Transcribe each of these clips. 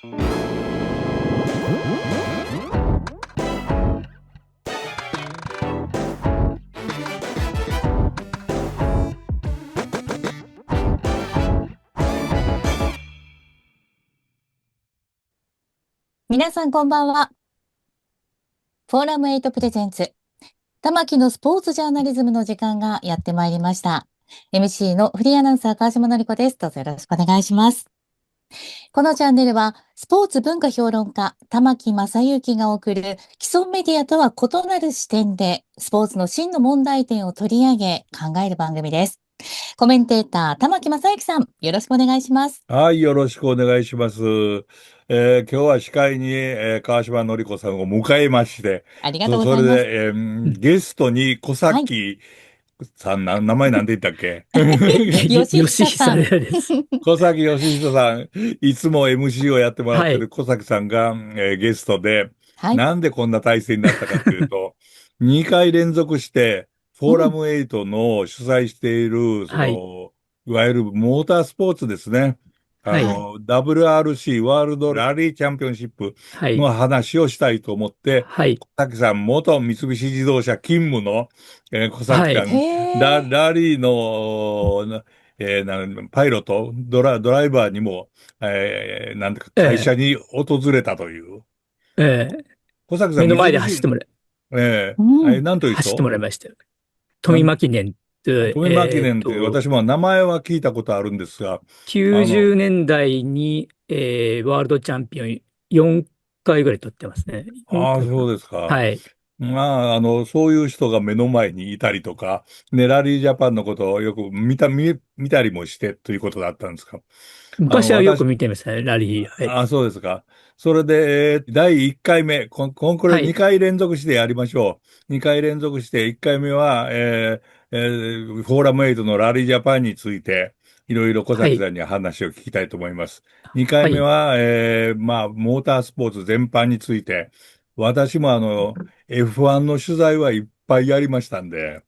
皆さんこんばんは。フォーラム8プレゼンツ、玉木のスポーツジャーナリズムの時間がやってまいりました。MC のフリーアナウンサー川島のりこです。どうぞよろしくお願いします。このチャンネルは、スポーツ文化評論家、玉木正幸が送る、既存メディアとは異なる視点で、スポーツの真の問題点を取り上げ、考える番組です。コメンテーター、玉木正幸さん、よろしくお願いします。はい、よろしくお願いします。今日は司会に、川島のりこさんを迎えまして、ありがとうごそれざいます。で、ゲストに小はい。崎さん、名前なんて言ったっけ？吉吉久さん。久です。小崎義人さん、いつも MC をやってもらっはい。てる小崎さんが、ゲストで、はい。なんでこんな体制になったかというと、2回連続して、フォーラうん。ム8の主催している、はい。いわゆるモータースポーツですね。はい。はい。WRC、ワールドラリーチャンピオンシップはい。の話をしたいと思って、はい。小崎さん、元三菱自動車勤務の、小崎はい。さん、へー。ラリーの、パイロット、ドライバーにも、なんていうか会社えに訪れたという。え、ええ、小崎さん、目の前でうん。なんという走って人？もらいましたよ。富なん間記念って、富間記念って私も名前は聞いたことあるんですが、90年代に、ワールドチャンピオン4回ぐらい取ってますね。4ああ、回かいかな。そうですか。はい。まあ、そういう人が目の前にいたりとか、ね、ラリージャパンのことをよく見たりもしてということだったんですか？昔はよく私、見てましたね、ラリー。はい。そうですか。それで、第1回目、これはい。2回連続してやりましょう。2回連続して、1回目は、フォーラムエイトのラリージャパンについて、いろいろ小はい。崎さんに話を聞きたいと思います。2回はい。目は、まあ、モータースポーツ全般について、私もF1 の取材はいっぱいやりましたんで、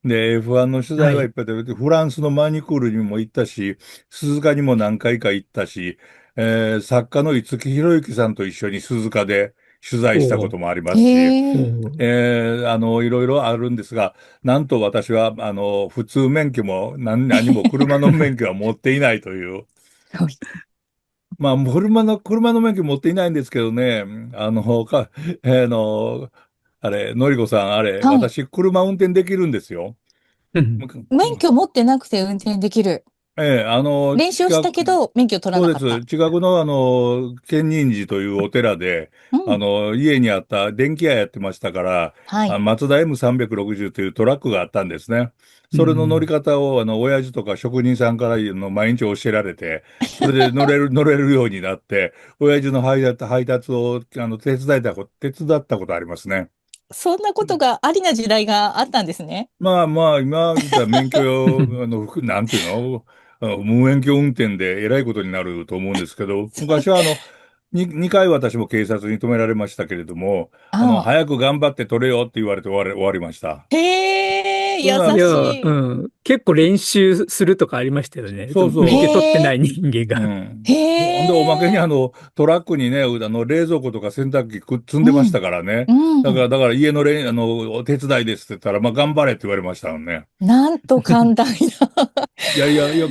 で、F1 の取はい。材はいっぱいで、フランスのマニクールにも行ったし、鈴鹿にも何回か行ったし、作家の五木ひろゆきさんと一緒に鈴鹿で取材したこおー。ともありますし、へー。おー。いろいろあるんですが、なんと私は、普通免許も何も車の免許は持っていないという。まあ、車の免許持っていないんですけどね、あの、か、えーの、のりこさん、はい。私、車運転できるんですよ。うん。免許持ってなくて運転できる。ええ、練習したけど、免許取らそうです。なかった。近くの建仁寺というお寺で、うん。家にあった電気屋やってましたから、はい。マツダ M360 というトラックがあったんですね。うそれの乗りん。方を、親父とか職人さんから毎日教えられて、それで乗れるようになって、親父の配達を、手伝ったことありますね。そんなことがありな時代があったんですね。まあまあ、今言ったら免許を、なんていうの、無免許運転でえらいことになると思うんですけど、昔は2回私も警察に止められましたけれども、あ早く頑張って取れよって言われて終わりました。あ。へえ、優それは、いや、しい。結構練習するとかありましたよね。そう免許取ってへえ、ない人間が。うん。へほんで、おまけにえ、トラックにね、冷蔵庫とか洗濯機積んでましうん、たからね。うん。だから家のお手伝いですって言ったら、まあ、頑張れって言われましたよね。なんと寛大な。いや、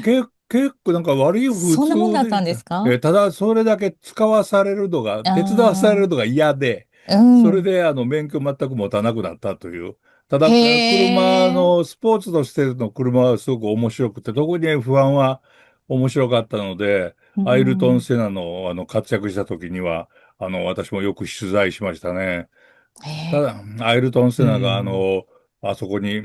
結構なんか悪い普そんなもんだったん通で、ですか？ただそれだけ使わされるのが、手伝わされるあのが嫌で、あー、うん。それで免許全く持たなくなったという。ただ、へ車え、の、スポーツとしての車はすごく面白くて、特に F1 は面白かったので、うアイルトン・ん。セナの活躍した時には、私もよく取材しましたね。へえ、ただ、アイルトン・セうナがん。あそこに、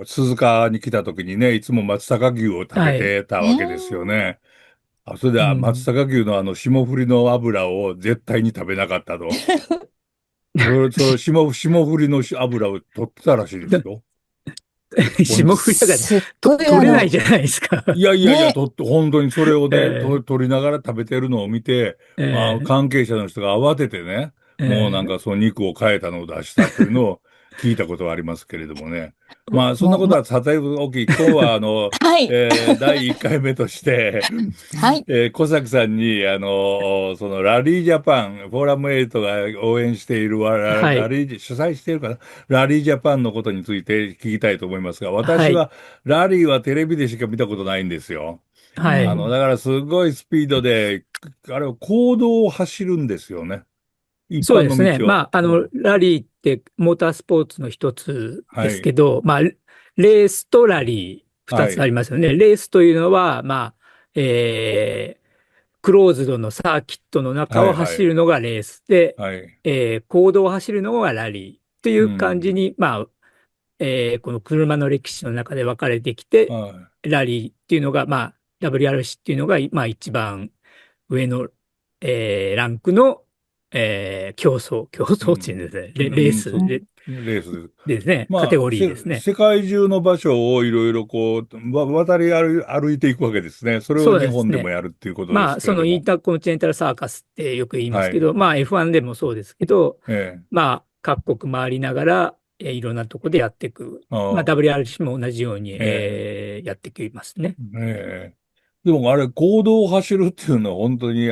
鈴鹿に来た時にね、いつも松阪牛を食べはい。てたうわけですよん。ね。それで松うん。阪牛の霜降りの油を絶対に食べなかったと。霜降りの油を取ってたらしいですよ。ほん霜降りだからすっごい取れないじゃないですか。ね、本当にそれをね、え取りながら食べてるのを見て、ええ関係者の人が慌ててね、もうなんかええその肉を変えたのを出したというのを聞いたことはありますけれどもね。もまあ、そんなう、ことはさておき、今日ははい。第1回目として、はい。小崎さんに、そのラリージャパン、フォーラムエイトが応援しているはい。主催しているかな、ラリージャパンのことについて聞きたいと思いますが、はい。私はラリーはテレビでしか見たことないんですよ。はい。だからすごいスピードで、あれ、公道を走るんですよね。一般のそうですね。道を。まあ、ラリーってモータースポーツの一つですけはい。ど、まあ、レースとラリー二つあはい。りますよね。レースというのは、まあ、クローズドのサーキットの中をはい。はい。走るのがレースで、はい。公道を走るのがラリーというう感じん。に、まあ、この車の歴史の中で分かれてきて、はラリーっていうのが、まあ、WRC っていうのが、まあ、一番上の、ランクの、競い。う争っていうんですん。ね。レーうん、スでレースです。ですね。カテまあ、ゴリーですね。世界中の場所をいろいろこう、渡り歩いていくわけですね。それをそう日ですね。本でもやるっていうことでまあ、そのインすけれども。ターコンチネンタルサーカスってよく言いますはい。けど、まあ F1 でもそうですけど、ええ。まあ各国回りながら、いろんなとこでやっていく。まあ ああ、WRC も同じように、えやってきますね。え。ええ。でもあれ、公道を走るっていうのは本当に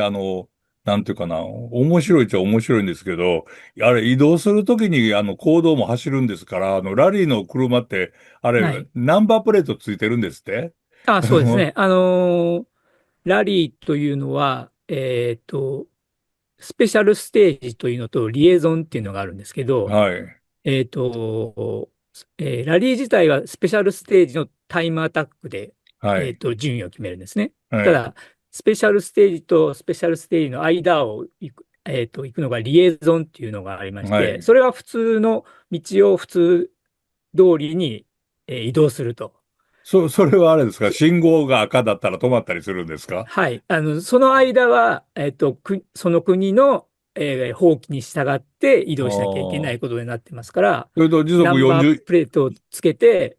なんていうかな、面白いっちゃ面白いんですけど、あれ移動するときに公道も走るんですから、ラリーの車って、あれ、はい。ナンバープレートついてるんですって？ あ、そうですね。ラリーというのは、スペシャルステージというのとリエゾンっていうのがあるんですけど、はい。えっと、ラリー自体はスペシャルステージのタイムアタックで、はい。順位を決めるんですね。はい。ただ、スペシャルステージとスペシャルステージの間を行くのがリエゾンっていうのがありまして、はい。それは普通の道を普通通りに、移動すると。それはあれですか？信号が赤だったら止まったりするんですか？はい。その間は、その国の、法規に従って移あ動しなきゃいけなあ。いことになってますから、それと時速ナンバー40、プレートをつけて、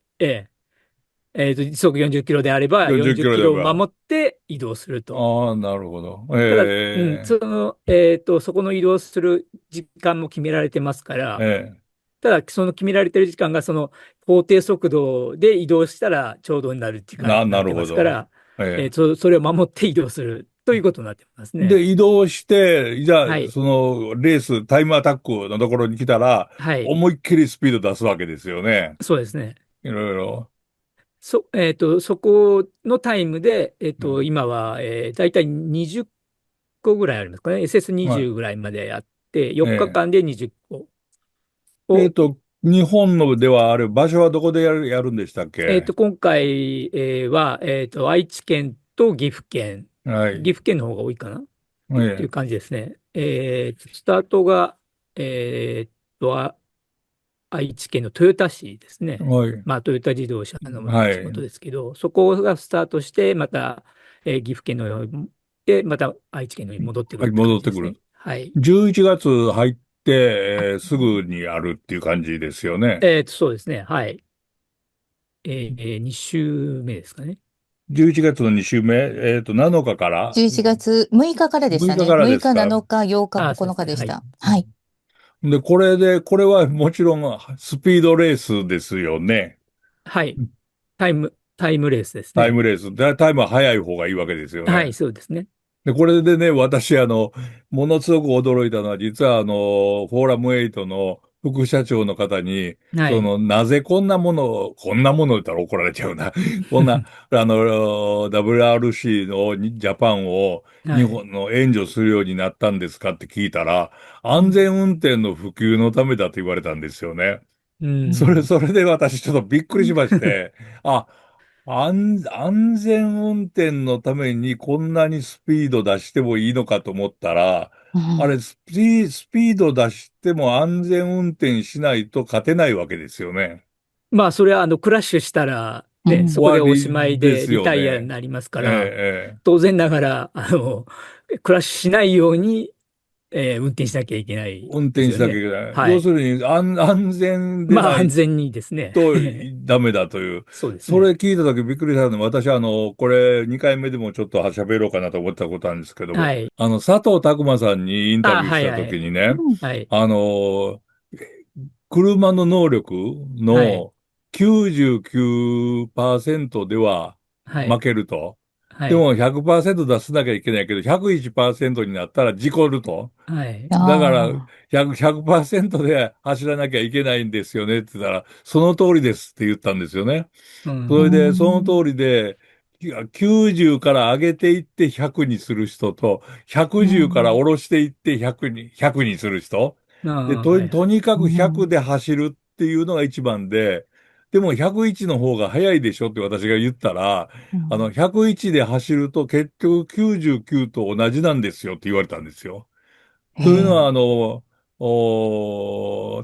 時速40キロであれば40 40キキロをロでば。守って移動すると。ああ、なるほど。ただ、えそこの移動する時間も決められてますかえ、ら、えただ、その決められてる時間がその法定速度で移動したらちょうどになる時え、な間になってるほど。ますから、えそれを守って移動するということになってますえ。で、ね。移動して、じゃあ、はい。そのレース、タイムアタックのところに来たら、はい。思いっきりスピード出すわけですよね。そうですね。いろいろ。そこのタイムで、うん。今は、だいたい20個ぐらいありますかね。は SS20 ぐらいまでやって、4い。え日間で20個え。を、日本のではある場所はどこでやるんでしたっけ？今回、は、愛知県と岐阜県、はい。岐阜県の方が多いかなっていうええ。感じですね。スタートが、愛知県の豊田市ですね。はい。まあ、トヨタ自動車のはい。地元ですけど、そこがスタートして、また、岐阜県の方で、また愛知県の方に戻ってくはい、るって感戻ってくる。じですね。はい。11月入って、すぐにあるっていう感じですよね。そうですね。はい。2週目ですかね。11月の2週目、7日から11月6日からでし6たね。日から6日、ですか？7日、8日、あ、そう9ですね。はい。日でした。はい。で、これはもちろんスピードレースですよね。はい。タイムレースですタイね。ムレース。タイムは速い方がいいわけですよはい、ね。そうですね。で、これでね、私、ものすごく驚いたのは、実は、フォーラム8の副社長の方に、はい。なぜこんなもの言ったら怒られちゃうな。こんな、WRC のジャパンを日はい。本の援助するようになったんですかって聞いたら、安全運転の普及のためだと言われたんですよね。うん。それで私ちょっとびっくりしまして、あ、安全運転のためにこんなにスピード出してもいいのかと思ったら、うん。スピード出しても安全運転しないと勝てないわけですよね。まあ、それは、クラッシュしたら、ね、そうん。こでお終わりしまいでですリタイアによね。なりますかえら、え、当然ながら、クラッシュしないように、運転しなきゃいけない運転しなきゃいですよね。けない。はい。要するに安全でまあ、ない安全にですね。とダメだという。それそうですね。聞いたときびっくりしたので、私はこれ2回目でもちょっと喋ろうかなと思ったことなんですけども、はい。佐藤拓磨さんにインタあ、ビューしたはいはい。ときにね、うん。はい。あの、車の能力はい。の99%では負はい。けると。はい。でも100%出さなきゃいけないけど、101%になったら事故ると。はい。だからあ100%で走らなきゃいけないんですよねって言ったら、その通りですって言ったんですよね。あ、うそれうん。で、そのん。通りで、90から上げていって100にする人と、う110からん。下ろしていって100にする人。で、ああ、はいはい。とにかく100うん。で走るっていうのが一番で、でも101の方が速いでしょって私が言ったら、うん。101で走ると結局99と同じなんですよって言われたんですよ。へというのは、え。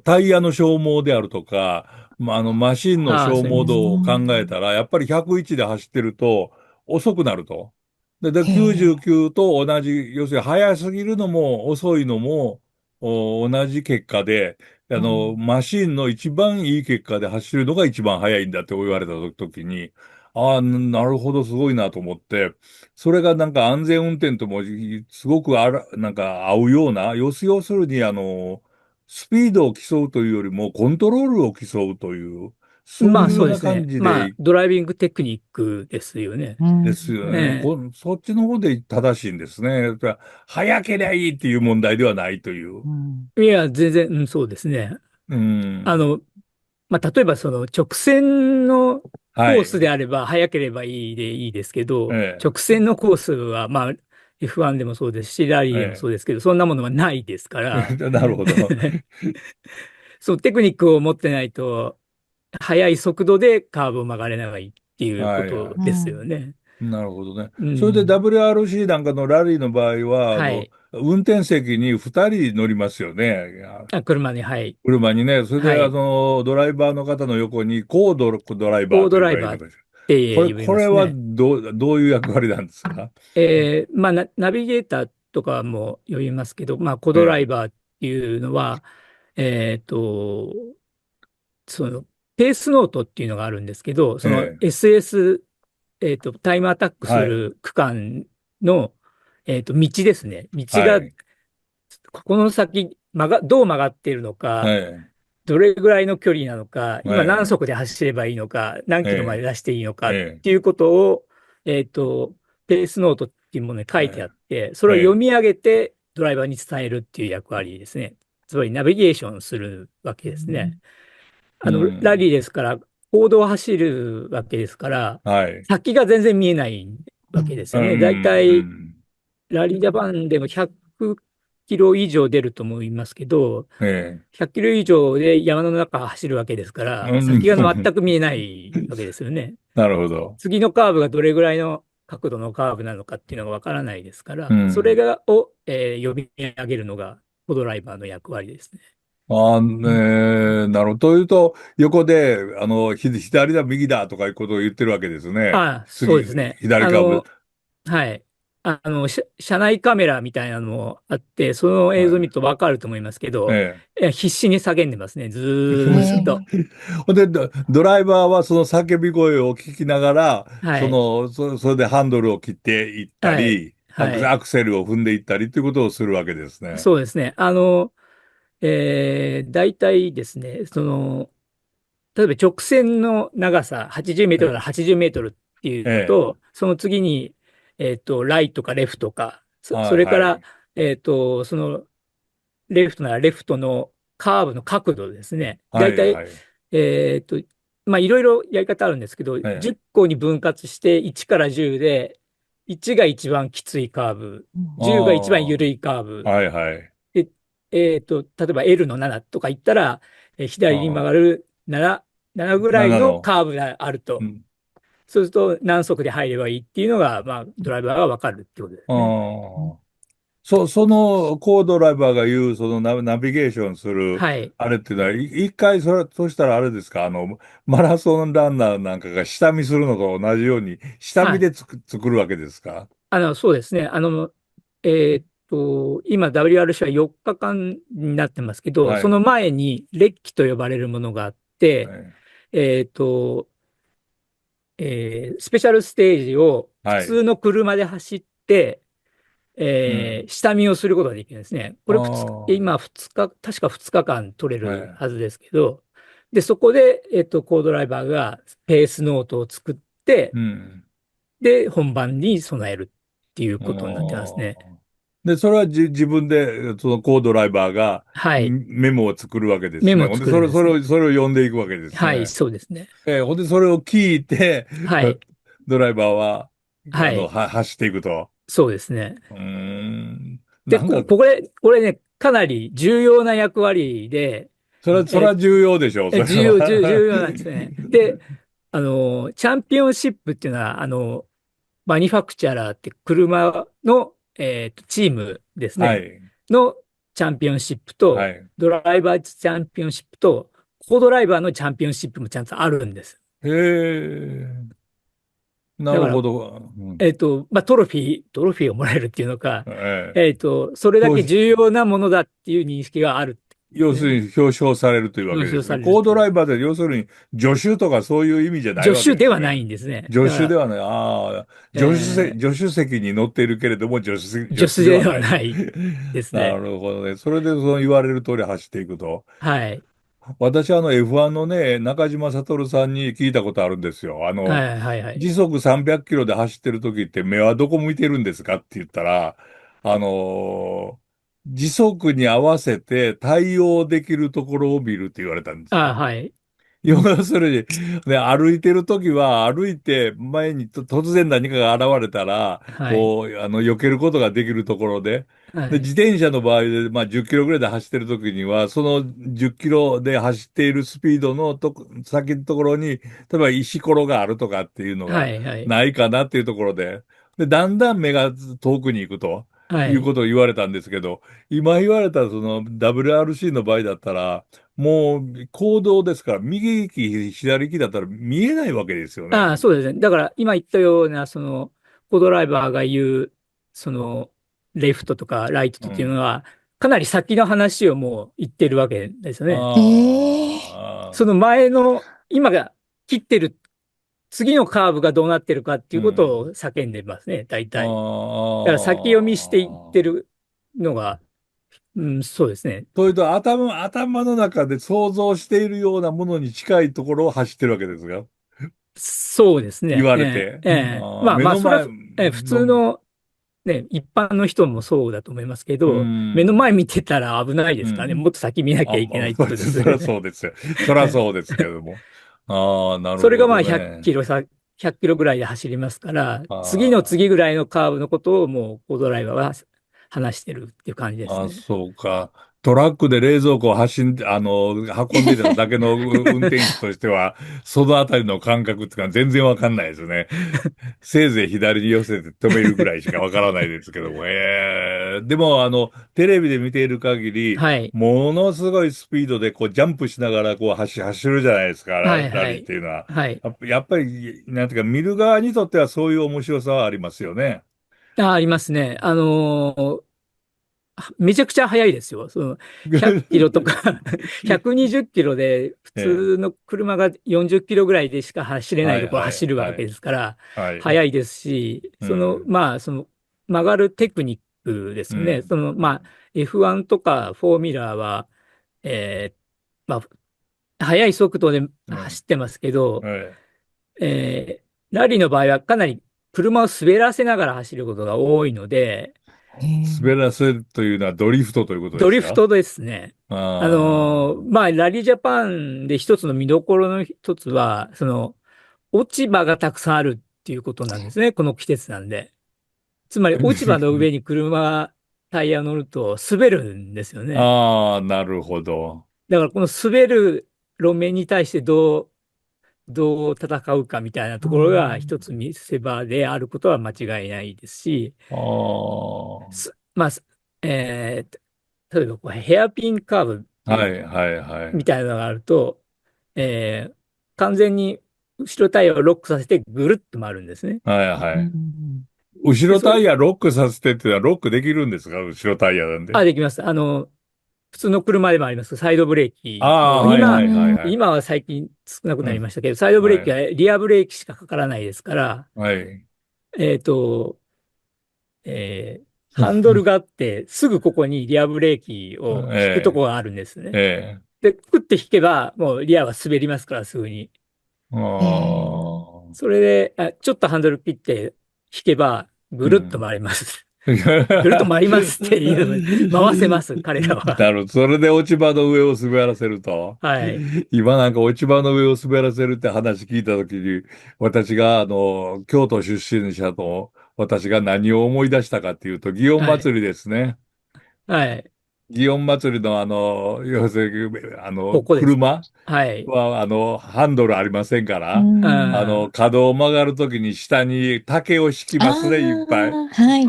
タイヤの消耗であるとか、マシンのああ、消そういう意味ですね。耗度を考うん。えたら、やっぱり101で走ってると遅くなると。で、へえ。99と同じ、要するに速すぎるのも遅いのも同じ結果で、うん。マシンの一番いい結果で走るのが一番速いんだって言われた時に、ああ、なるほど、すごいなと思って、それがなんか安全運転ともすごくなんか合うような、要するにスピードを競うというよりもコントロールを競うという、そまあういうような感そうですね。まあ、じでドライビングテクニックですよね。うん。ですよね。ええ。そっちの方で正しいんですね。だから早ければいいっていう問題ではないという。うん。いや、全然、うん、そうですね。うん。あの、まあ、例えばその直線のコースではい。あれば速ければいいでいいですけど、え直線のコースはまあ F1 でもそうですし、ラリーでもえ、そうですけど、そんなものはないですかえら、え。なるほど。そうテクニックを持ってないと、速い速度でカーブを曲がれないっていうこはいはとですようん。ね。い。なるほどね。うそれで ん。WRC なんかのラリーの場合は、はい。運転席に2人乗りますよね。あ、車に、はい。車にね。それで、はい。ドライバーの方の横に、ドライバコーーというドライバーっか言い方です。て呼びこれはますね。どういう役割なんですか？まあ、ナビゲーターとかも呼びますけど、まあ、コドライえバーっていうのは、えっと、その、ペースノートっていうのがあるんですけど、その え、え SS、タイムアタックえ、はい、する区間の、道ですね。道が、はい、ここの先、どう曲がっているのか、はい、どれぐらいの距離なのか、今何はい、速で走ればいいのか、何キロまでえ出していいのかえ、っえていうことを、えっと、ペースノートっていうものに書いてあえ、って、それを読ええ、み上げてドライバーに伝えるっていう役割ですね。つまりナビゲーションするわけですね。うラリーん、ですから、公道を走るわけですから、はい、先が全然見えないわけですうん、よね。だいたういん、ラリージャパンでも100キロ以上出ると思いますけど、ええ、100キロ以上で山の中走るわけですから、うん、先が全く見えないわけですよね。なるほど。次のカーブがどれぐらいの角度のカーブなのかっていうのがわからないですかうら、それん。を、読み上げるのがコドライバーの役割ですね。ああ、なるほど。というと、横で、左だ、右だとかいうことを言ってるわけですね。ああ、そうです次、ね。左カーブ。はい。車内カメラみたいなのもあって、その映像を見るはとわかると思いますけい。ど、え必死に叫んでますね。ずへーっと。え。ほんで、ドライバーはその叫び声を聞きながら、はい。それでハンドルを切っていったはい。り、はい。アクセルを踏んでいったりということをするわけですね。そうですね。大体ですね、例えば直線の長さ80メートルならええ、80メートルっていええ、うのと、その次に、ライトかレフトか、そはい、れから、はい。そのレフトならレフトのカーブの角度ですね。はい、大体、はい。えっと、まあ、いろいろやり方あるんですけど、ええ、10個に分割して1から10で、1が一番きついカーブ、うん。10が一番あ緩いカーブ、あ、はい、はい。で、例えば L の7とか言ったら、左に曲ああ、がる7ぐらい7のの。カーブがあると。うん。そうすると何速で入ればいいっていうのが、まあ、ドライバーがわかるってことですあね。あ。そのコードライバーが言う、そのナビゲーションする、はい。あれっていうのは、一回そしたらあれですか、マラソンランナーなんかが下見するのと同じように、下はい。見で作るわけですか？そうですね。今 WRC は4日間になってますけど、はい。その前にレッキと呼ばれるものがあって、はいえっと、スペシャルステージを普はい。通の車で走って、下見をすることができるんですね。これあ今2日、確か2日間取れあ、はるはい。ずですけど、で、そこで、コードライバーがペースノートを作って、うん。で、本番に備えるっていうあことになってますね。あ。で、それは自分で、そのコードライバーがはい。メモを作るわけですね。メモをほんで、作るんですね。それを読んでいくわけですはい、ね。そうですね。ほんで、それを聞いて、はい。ドライバーは、はい。走っていくと。そうですね。うーん。で、なんか、これね、かなり重要な役割で、それは重要でしょう、それ重要は。なんですね。で、チャンピオンシップっていうのは、マニファクチャラーって車の、チームですね。はい。のチャンピオンシップと、はい。ドライバーチャンピオンシップと、コードライバーのチャンピオンシップもちゃんとあるんです。へえ、なだから、るほど。うん。まあ、トロフィーをもらえるっていうのか、えそれだけ表重要なものだっていう認識があるってことですね。要するに表彰されるというわけ表彰ですね。されるっていう。コードライバーで要するに助手とかそういう意味じゃないわけ助手ではですね。ないんですね。助だから、手ではない。ああ、え助手席に乗っているけれども助手助手でではないと。はないですなね。るほどね。それでその言われる通り走っていくと。はい。私F1 のね、中島悟さんに聞いたことあるんですよ。はいはいはい。時速300キロで走ってる時って目はどこ向いてるんですかって言ったら、時速に合わせて対応できるところを見るって言われたんですよ。はい。要するに、ね、歩いてる時は歩いて前に突然何かが現れたら、はい。こう、避けることができるところで、はい。自転車の場合で、まあ、10キロぐらいで走ってる時には、その10キロで走っているスピードの先のところに、例えば石ころがあるとかっていうのがはい。はい。ないかなっていうところで、だんだん目が遠くに行くというはい。ことを言われたんですけど、今言われたその WRC の場合だったら、もう行動ですから、右利き、左利きだったら見えないわけですよね。ああ、そうですね。だから、今言ったような、コードライバーが言う、レフトとかライトっていううん。のは、かなり先の話をもう言ってるわけですよね。ええその前の、今が切ってる、次のカーブがどうなってるかってういうことをん。叫んでますね、大あ体。だから先読みしていってあ。るのが、うん、そうですね。というと、頭の中で想像しているようなものに近いところを走ってるわけですが、そうですね。言われて。まあ、それは、目の前普通の、の、ね、一般の人もそうだと思いますけうど、目の前ん、見てたら危ないですからね。うん。もっと先見なきゃいけないってことですそりゃね。そうですよ。そりゃそうですけれども。ああ、なるほそれがまあ100どね。キロ100キロぐらいで走りますから、次のあ次ぐらいのカーブのことをもうコードライバーは話してるっていう感じですあ、ね。そうか。トラックで冷蔵庫を運んでただけの運転手としては、そのあたりの感覚っていうのは全然わかんないですね。せいぜい左に寄せて止めるぐらいしかわからないですけども、でも、テレビで見ている限り、はい。ものすごいスピードで、こう、ジャンプしながら、こう、走るじゃないですか、はい、ラリーっはい。ていうのは。はい。やっぱり、なんていうか、見る側にとってはそういう面白さはありますよね。ありますね。めちゃくちゃ速いですよ。100キロとか120キロで普ええ、通の車が40キロぐらいでしか走れないところをはいはい走るわけはい。ですから、はい。速いですし、うん。まあ、曲がるテクニックですよね。うん。まあ、F1 とかフォーミュラーは、えーまあ、速い速度でうん。走ってますけど、はい。ラリーの場合はかなり車を滑らせながら走ることが多いので、滑らせるというのはドリフトということですか？ドリフトですね。あまあ、ラリージャパンで一つの見どころの一つは、落ち葉がたくさんあるっていうことなんですね。この季節なんで。つまり、落ち葉の上にタイヤ乗ると滑るんですよあ。ね。ああ、なるほど。だから、この滑る路面に対してどう戦うかみたいなところが一つ見せ場であることは間違いないですし、ああ。まあ、例えばヘアピンカーブっていうはいはいはい。みたいなのがあると、完全に後ろタイヤをロックさせてぐるっと回るんですね。はいはい。後で、ろタイヤロックさせてっていうのはロックできるんですか？後ろタイヤなんで。できます。普通の車でもあります。サイドブレーあキも、あ、はいはいはいはい。今は最近少なくうん。なりましたけど、サイドブレーキははい。リアブレーキしかかからないですから、はい。えっと、えーハンドルがあって、すぐここにリアブレーキを引くとえこがあるんですね。え、えで、クッて引けば、もうリアは滑りますから、すぐに。え、ああ、それで、ちょっとハンドルピッて引けば、ぐるっとうん。回ります。ぐるっと回りますって言いのも、回せます、彼らは。なるほど。それで落ち葉の上を滑らせると。はい。今なんか落ち葉の上を滑らせるって話聞いたときに、私が京都出身者と私が何を思い出したかっていうと、祇園はい。祭りですね。はい。祇園祭りの要するに、ここです。車はい。は、ハンドルありませんかうら、あ角を曲がるときに下に竹を敷きあますね、いっぱい。あ、はう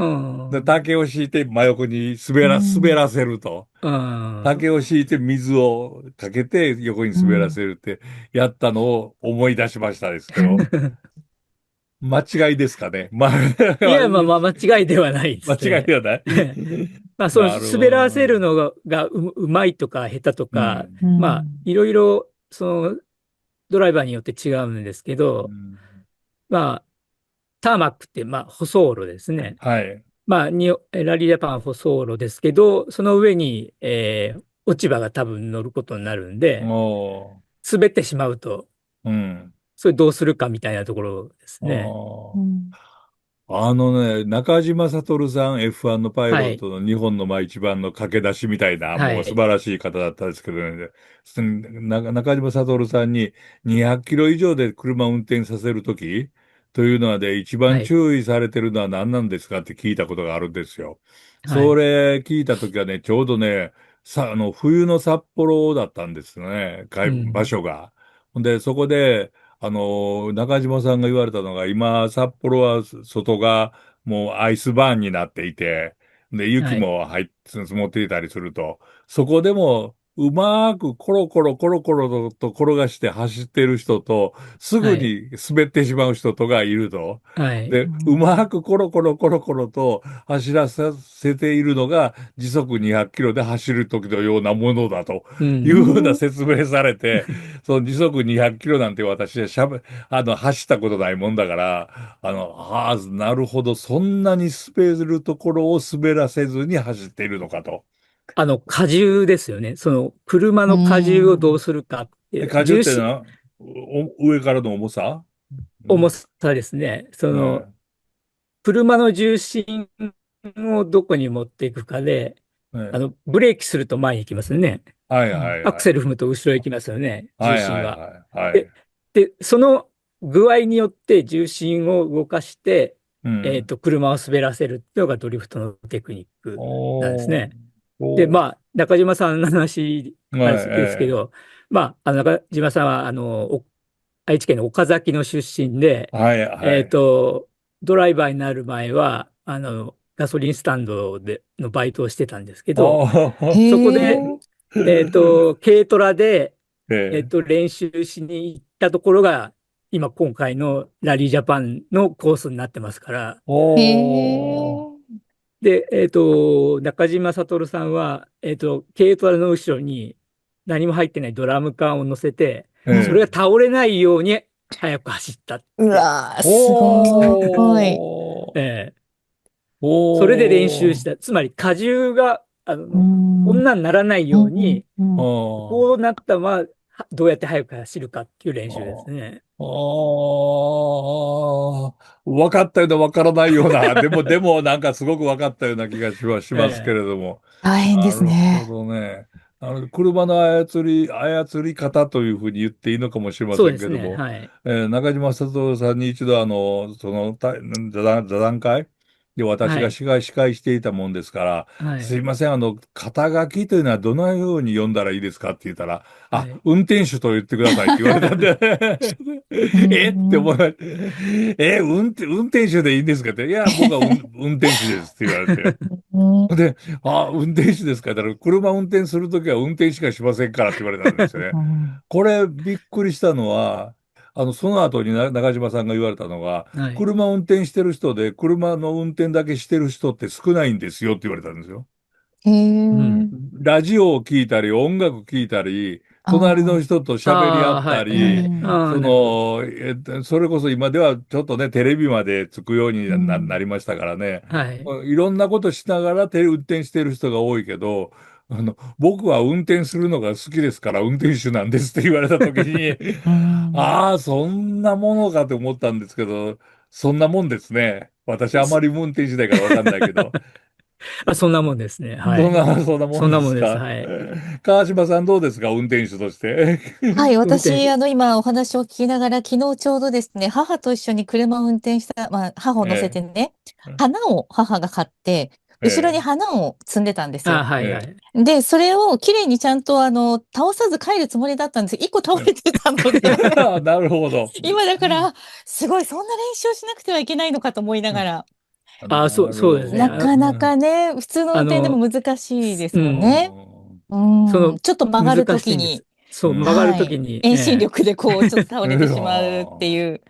い。で、ん。竹を敷いて真横に滑うん。らせると。うん。竹を敷いて水をかけて横に滑らうん。せるってやったのを思い出しましたですけど、間違いですかね。まあ、いや、まあまあ、間違いではないで間すね。違いではない。まあ、そのなるほ滑らせるど。のがうまいとか下手とか、うん。うまあ、ん。いろいろ、ドライバーによって違うんですけど、うん。まあ、ターマックって、まあ、舗装路ですね。はい。まあ、ラリージャパン舗装路ですけど、その上に、落ち葉が多分乗ることになるんで、お滑ってしまうと、ー。うん。それどうするかみたいなところですあね。ー中島悟さん F1 のパイはい。ロットの日本の一番の駆け出しみたいな、もう素はい。晴らしい方だったんですけどね。中島悟さんに200キロ以上で車を運転させるときというのはで一番はい。注意されてるのは何なんですかって聞いたことがあるんですよ。そはい。れ聞いたときはね、ちょうどね、冬の札幌だったんですね、場うん。所が。ほんで、そこで、中島さんが言われたのが、今、札幌は外がもうアイスバーンになっていて、で、雪はい。も積もっていたりすると、そこでもうまーくコロコロコロコロと転がして走ってる人と、すぐはい。に滑ってしまう人とがいると。はい。で、うまーくコロコロコロコロと走らさせているのが時速200キロで走る時のようなものだとうん。いうふうなうん。説明されて、その時速200キロなんて私は走ったことないもんだから、なるほど、そんなに滑るところを滑らせずに走っているのかと。荷重ですよね。車うの荷重をどうん。するかっていう、荷重っていうのは、上からの重さ。うん。重さですね。ね車の重心をどこに持っていくかで、ねブレーキすると前に行きますよね。はいはいアクはい。セル踏むと後ろ行きますよね。重はいは心は。いはい。はで、い。その具合によって重心を動かして、うん。車を滑らせるっていうのがドリフトのテクニックなんですおー。ね。で、まおあ、中島さんの話、ー。はい、あれですけど、まあ、中島さんは、愛知県の岡崎の出身で、はいはえっい。と、ドライバーになる前は、ガソリンスタンドのバイトをしてたんですけど、へあそこで、え。軽トラで、ー。ええ。練習しに行ったところが、今回のラリージャパンのコースになってますから、へおー。え。で、中島悟さんは、軽トラの後ろに何も入ってないドラム缶を乗せて、それがええ。倒れないように速く走ったっうて。わー、すごい。おー。えーそれで練習おー。した。つまり荷重が、うん。うん。こんなんならないうように、ん。うん。こうなったまま、どうやって速く走るかっていう練習ですあね。あ、分かったような分からないような、でもなんかすごく分かったような気がしますけえれども。大変でなするほね。どね。車の操り方というふうに言っていいのかもしれませそうですね。んけども、はい。中島悟さんに一度座談会で私がはい。司会していたもんですから、はい。すいません、肩書きというのはどのように読んだらいいですかって言ったら、はい。運転手と言ってくださいって言われたんでうえって思ん。いました。運転手でいいんですかって。いや、僕は運転手ですって言われて。うん。で、運転手ですかって言ったら、車運転するときは運転しかしませんからって言われたんですよね。うん。これ、びっくりしたのは、その後に中島さんが言われたのが、はい。車運転してる人で、車の運転だけしてる人って少ないんですよって言われたんですよ。へえ。うん。ラジオを聞いたり、音楽聞いたり、隣の人と喋り合ああ、ったはい。り、ああ、そなるほど。それこそ今ではちょっとね、テレビまでつくようになうん。りましたからね。はい。いろんなことしながら運転してる人が多いけど、僕は運転するのが好きですから運転手なんですって言われた時に、うん。ああ、そんなものかと思ったんですけど、そんなもんですね。私あまり運転しないからわかんないけど。あ、そんなもんですね。はい。そんなもんそんなもんです。ですか。はい。川島さんどうですか運転手として。はい、私、運転手。今お話を聞きながら、昨日ちょうどですね、母と一緒に車を運転した、母を乗せえてね、え、花を母が買って、後ろにええ、花を積んでたんですあ、よ。はいはえい。で、それをきれいにちゃんと倒さず帰るつもりだったんですけど、一個倒え。れてたので、なるほど。今だから、すごい、そんな練習をしなくてはいけないのかと思いながら、あ、なそうですね。るほどなかなね。かね、普通の運あの、転でも難しいですうもんね。ん。ううその、ちょっと曲がる難ときに、しいんです。そう、ん。うん。曲がるはい、ときに、遠心力でこう、ちょっと倒いれてしまうってやいう。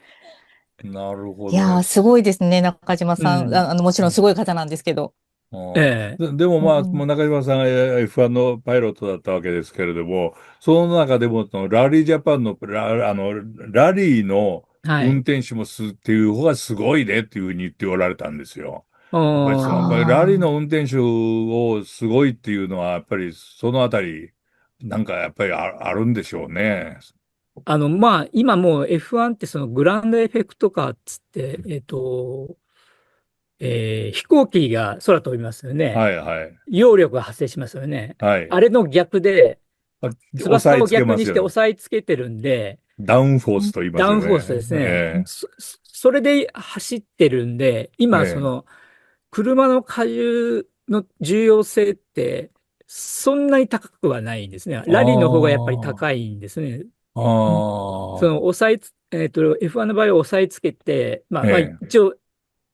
なるほいやー、ど。すごいですね、中島さん。うん。もちろんすごい方なんですけど。あええ。でもまあ、もうん、う中島さんが F1 のパイロットだったわけですけれども、その中でもそのラリージャパンのラリーの運はい。転手もっていう方がすごいねっていうふうに言っておられたんですよ。あやっぱりラリーあの運転手をすごいっていうのは、やっぱりそのあたり、なんかやっぱりあるんでしょうね。まあ、今もう F1 ってそのグランドエフェクトカーっつって、飛行機が空飛びますよね。はいはい。揚力が発生しますよね。はい。あれの逆で、押さえ翼をつけま逆にしてすよね。押さえつけてるんで、ダウンフォーー、うん、スと言いますよダウンフォースですね。ね。えそれで走ってるんで、え、え今、え。車の荷重の重要性って、そんなに高くはないんですね。ラリーの方がやっぱり高いんですね。ああ、押さえつ、F1 の場合は押さえつけて、まあええ、一応、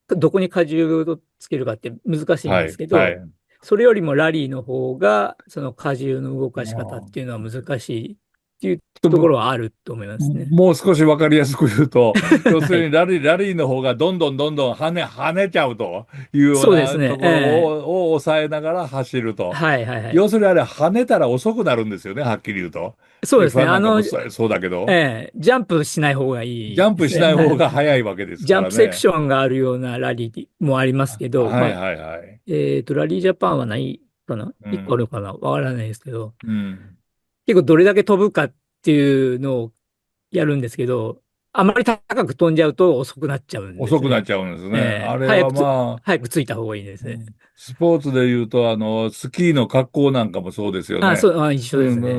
どこに荷重をつけるかって難しいんではい、すけど、はい。それよりもラリーの方が、その荷重の動かし方っあていうのは難しいっていうあ、ところはあると思いますね。もう少しわかりやすく言うと、要すはい。るにラリーの方がどんどん跳ねちゃうというようそうですね。なところを抑えながら走ると。はいはいはい。要するにあれ跳ねたら遅くなるんですよね、はっきり言うと。そうですね。F1 なんかもそうだけど、ジャンプしない方がジャンいいですね。プしない方はい。が早いわけですジャンプセクからね。ションがあるようなラリーもありますけど、はいはいはい。ラリージャパンはないかな？ う 1 個あるん、かなわからないですけど、うん。結構どれだけ飛ぶかっていうのをやるんですけど、あまり高く飛んじゃうと遅くなっちゃうんですね。遅くなっちゃうんですね。あれは早くまあ、早く着いた方がいいですね。スポーツで言うと、スキーの格好なんかもそうですよあ、ね。一緒ですね。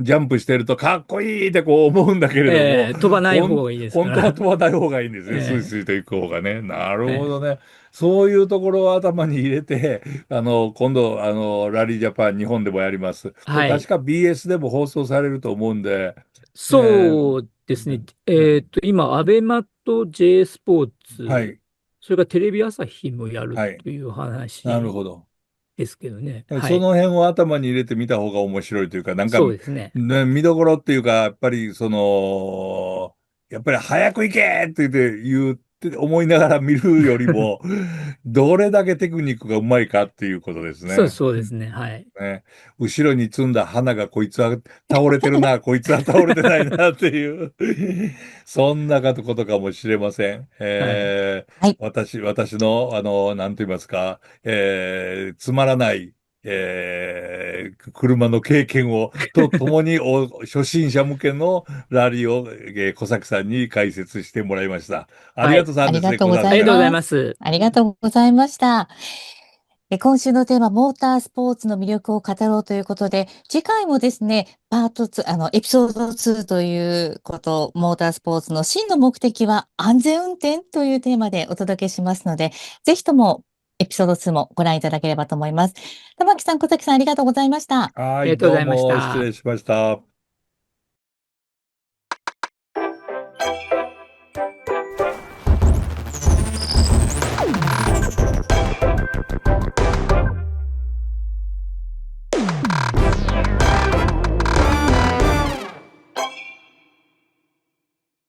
ジャンプしてるとかっこいいってこう思うんだけれども、飛ばない方がいいですか本当はら。飛ばない方がいいんですね。スイえスイと行く方がね。なるほえええどね。そういうところを頭に入れて、今度、ラリージャパン日本でもやります。これはい。確か BS でも放送されると思うんで、えそうですね。ー今、アベマと J スポーツ、はい、それからテレビ朝日もやるはい。というなる話ほど。ですけどね。はい。その辺を頭に入れてみた方が面白いというか、なんか、そうですね。ね、見どころっていうか、やっぱりやっぱり早く行けって言って思いながら見るよりも、どれだけテクニックがうまいかっていうことですね。そうですね。はい。ね、後ろに積んだ花がこいつは倒れてるな、こいつは倒れてないなっていうそんなことかもしれません。はい。はい。私の、なんと言いますか、つまらない、車の経験とともに初心者向けのラリーを、小崎さんに解説してもらいました。ありはい。がとうさんですね、ありがとうご小崎さん。ありがとうございざいます。ます。ありがとうございました。今週のテーマ、モータースポーツの魅力を語ろうということで、次回もですね、パート2、エピソード2ということ、モータースポーツの真の目的は安全運転というテーマでお届けしますので、ぜひともエピソード2もご覧いただければと思います。玉木さん、小崎さん、ありがとうございました。はい、ありがとうごどうざいましも失た。礼しました。